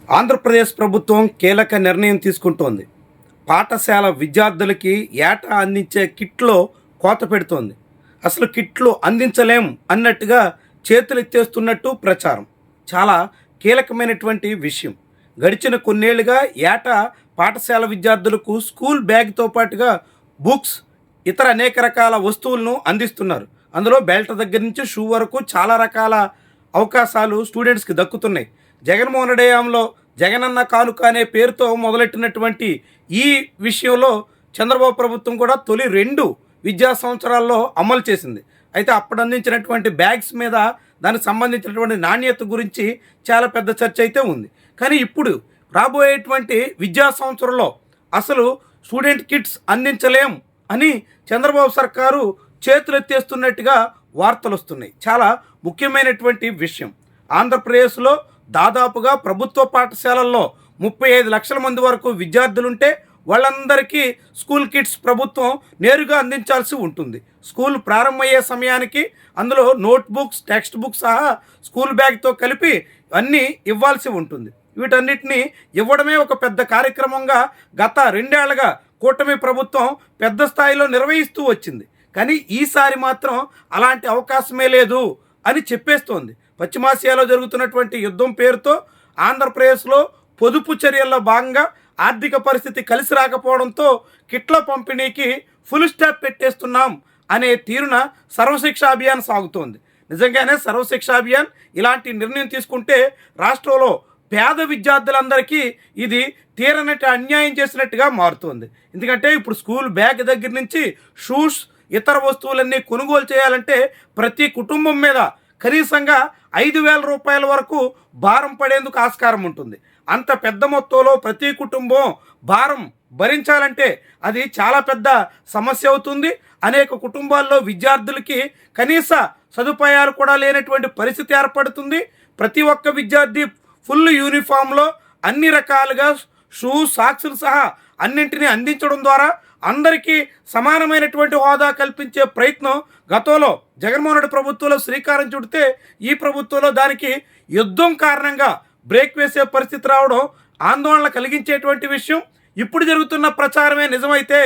ఆంధ్రప్రదేశ్ ప్రభుత్వం కీలక నిర్ణయం తీసుకుంటోంది. పాఠశాల విద్యార్థులకి ఏటా అందించే కిట్లో కోత పెడుతోంది. అసలు కిట్లు అందించలేం అన్నట్టుగా చేతులెత్తేస్తున్నట్టు ప్రచారం. చాలా కీలకమైనటువంటి విషయం. గడిచిన కొన్నేళ్లుగా ఏటా పాఠశాల విద్యార్థులకు స్కూల్ బ్యాగ్తో పాటుగా బుక్స్, ఇతర అనేక రకాల వస్తువులను అందిస్తున్నారు. అందులో బెల్ట్ దగ్గర నుంచి షూ వరకు చాలా రకాల అవకాశాలు స్టూడెంట్స్కి దక్కుతున్నాయి. జగన్మోహన్ రెడ్డి హయాంలో జగనన్న కానుక అనే పేరుతో మొదలెట్టినటువంటి ఈ విషయంలో చంద్రబాబు ప్రభుత్వం కూడా తొలి 2 విద్యా సంవత్సరాల్లో అమలు చేసింది. అయితే అప్పుడు అందించినటువంటి బ్యాగ్స్ మీద దానికి సంబంధించినటువంటి నాణ్యత గురించి చాలా పెద్ద చర్చ అయితే ఉంది. కానీ ఇప్పుడు రాబోయేటువంటి విద్యా సంవత్సరంలో అసలు స్టూడెంట్ కిట్స్ అందించలేం అని చంద్రబాబు సర్కారు చేతులెత్తేస్తున్నట్టుగా వార్తలు వస్తున్నాయి. చాలా ముఖ్యమైనటువంటి విషయం. ఆంధ్రప్రదేశ్లో దాదాపుగా ప్రభుత్వ పాఠశాలల్లో 35 లక్షల మంది వరకు విద్యార్థులుంటే వాళ్ళందరికీ స్కూల్ కిట్స్ ప్రభుత్వం నేరుగా అందించాల్సి ఉంటుంది. స్కూల్ ప్రారంభమయ్యే సమయానికి అందులో నోట్బుక్స్, టెక్స్ట్ బుక్స్ సహా స్కూల్ బ్యాగ్తో కలిపి అన్నీ ఇవ్వాల్సి ఉంటుంది. వీటన్నిటిని ఇవ్వడమే ఒక పెద్ద కార్యక్రమంగా గత 2 ఏళ్లుగా కూటమి ప్రభుత్వం పెద్ద స్థాయిలో నిర్వహిస్తూ వచ్చింది. కానీ ఈసారి మాత్రం అలాంటి అవకాశమే లేదు అని చెప్పేస్తోంది. పశ్చిమాసియాలో జరుగుతున్నటువంటి యుద్ధం పేరుతో ఆంధ్రప్రదేశ్లో పొదుపు చర్యల్లో భాగంగా ఆర్థిక పరిస్థితి కలిసి రాకపోవడంతో కిట్ల పంపిణీకి ఫుల్ స్టాప్ పెట్టేస్తున్నాం అనే తీరున సర్వశిక్ష అభియాన్ సాగుతోంది. నిజంగానే సర్వశిక్ష అభియాన్ ఇలాంటి నిర్ణయం తీసుకుంటే రాష్ట్రంలో పేద విద్యార్థులందరికీ ఇది తీరనట్టు అన్యాయం చేసినట్టుగా మారుతోంది. ఎందుకంటే ఇప్పుడు స్కూల్ బ్యాగ్ దగ్గర నుంచి షూస్, ఇతర వస్తువులన్నీ కొనుగోలు చేయాలంటే ప్రతి కుటుంబం మీద కనీసంగా 5,000 రూపాయల వరకు భారం పడేందుకు ఆస్కారం ఉంటుంది. అంత పెద్ద మొత్తంలో ప్రతి కుటుంబం భారం భరించాలంటే అది చాలా పెద్ద సమస్య అవుతుంది. అనేక కుటుంబాల్లో విద్యార్థులకి కనీస సదుపాయాలు కూడా లేనటువంటి పరిస్థితి ఏర్పడుతుంది. ప్రతి ఒక్క విద్యార్థి ఫుల్ యూనిఫామ్లో అన్ని రకాలుగా షూ, సాక్స్లు సహా అన్నింటినీ అందించడం ద్వారా అందరికీ సమానమైనటువంటి హోదా కల్పించే ప్రయత్నం గతంలో జగన్మోహన్ రెడ్డి ప్రభుత్వంలో శ్రీకారం చుడితే ఈ ప్రభుత్వంలో దానికి యుద్ధం కారణంగా బ్రేక్ వేసే పరిస్థితి రావడం ఆందోళన కలిగించేటువంటి విషయం. ఇప్పుడు జరుగుతున్న ప్రచారమే నిజమైతే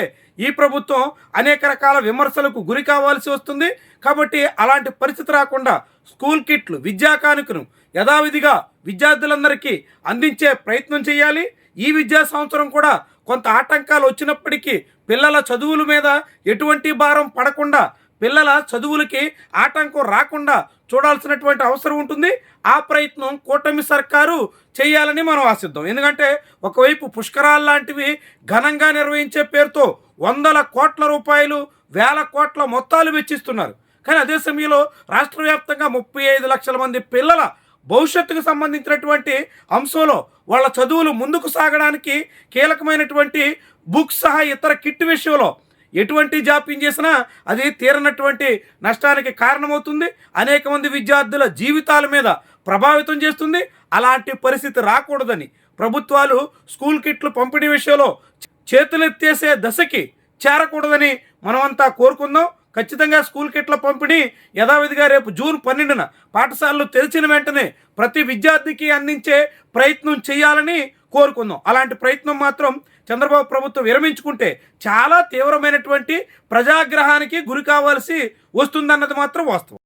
ఈ ప్రభుత్వం అనేక రకాల విమర్శలకు గురి కావాల్సి వస్తుంది. కాబట్టి అలాంటి పరిస్థితి రాకుండా స్కూల్ కిట్లు, విద్యా కానుకను యథావిధిగా విద్యార్థులందరికీ అందించే ప్రయత్నం చేయాలి. ఈ విద్యా సంవత్సరం కూడా కొంత ఆటంకాలు వచ్చినప్పటికీ పిల్లల చదువుల మీద ఎటువంటి భారం పడకుండా, పిల్లల చదువులకి ఆటంకం రాకుండా చూడాల్సినటువంటి అవసరం ఉంటుంది. ఆ ప్రయత్నం కూటమి సర్కారు చేయాలని మనం ఆశిద్దాం. ఎందుకంటే ఒకవైపు పుష్కరాలు లాంటివి ఘనంగా నిర్వహించే పేరుతో 100 కోట్ల రూపాయలు, 1000 కోట్ల మొత్తాలు వెచ్చిస్తున్నారు. కానీ అదే సమయంలో రాష్ట్ర వ్యాప్తంగా 35 లక్షల మంది పిల్లల భవిష్యత్తుకు సంబంధించినటువంటి అంశంలో వాళ్ళ చదువులు ముందుకు సాగడానికి కీలకమైనటువంటి బుక్స్ సహా ఇతర కిట్ విషయంలో ఎటువంటి జాప్యం చేసినా అది తీరనటువంటి నష్టానికి కారణమవుతుంది. అనేక మంది విద్యార్థుల జీవితాల మీద ప్రభావితం చేస్తుంది. అలాంటి పరిస్థితి రాకూడదని ప్రభుత్వాలు స్కూల్ కిట్లు పంపిణీ విషయంలో చేతులెత్తేసే దశకి చేరకూడదని మనమంతా కోరుకుందాం. ఖచ్చితంగా స్కూల్ కిట్ల పంపిణీ యథావిధిగా రేపు జూన్ 12న పాఠశాలలు తెరిచిన వెంటనే ప్రతి విద్యార్థికి అందించే ప్రయత్నం చేయాలని కోరుకుందాం. అలాంటి ప్రయత్నం మాత్రం చంద్రబాబు ప్రభుత్వం విరమించుకుంటే చాలా తీవ్రమైనటువంటి ప్రజాగ్రహానికి గురి కావాల్సి వస్తుందన్నది మాత్రం వాస్తవం.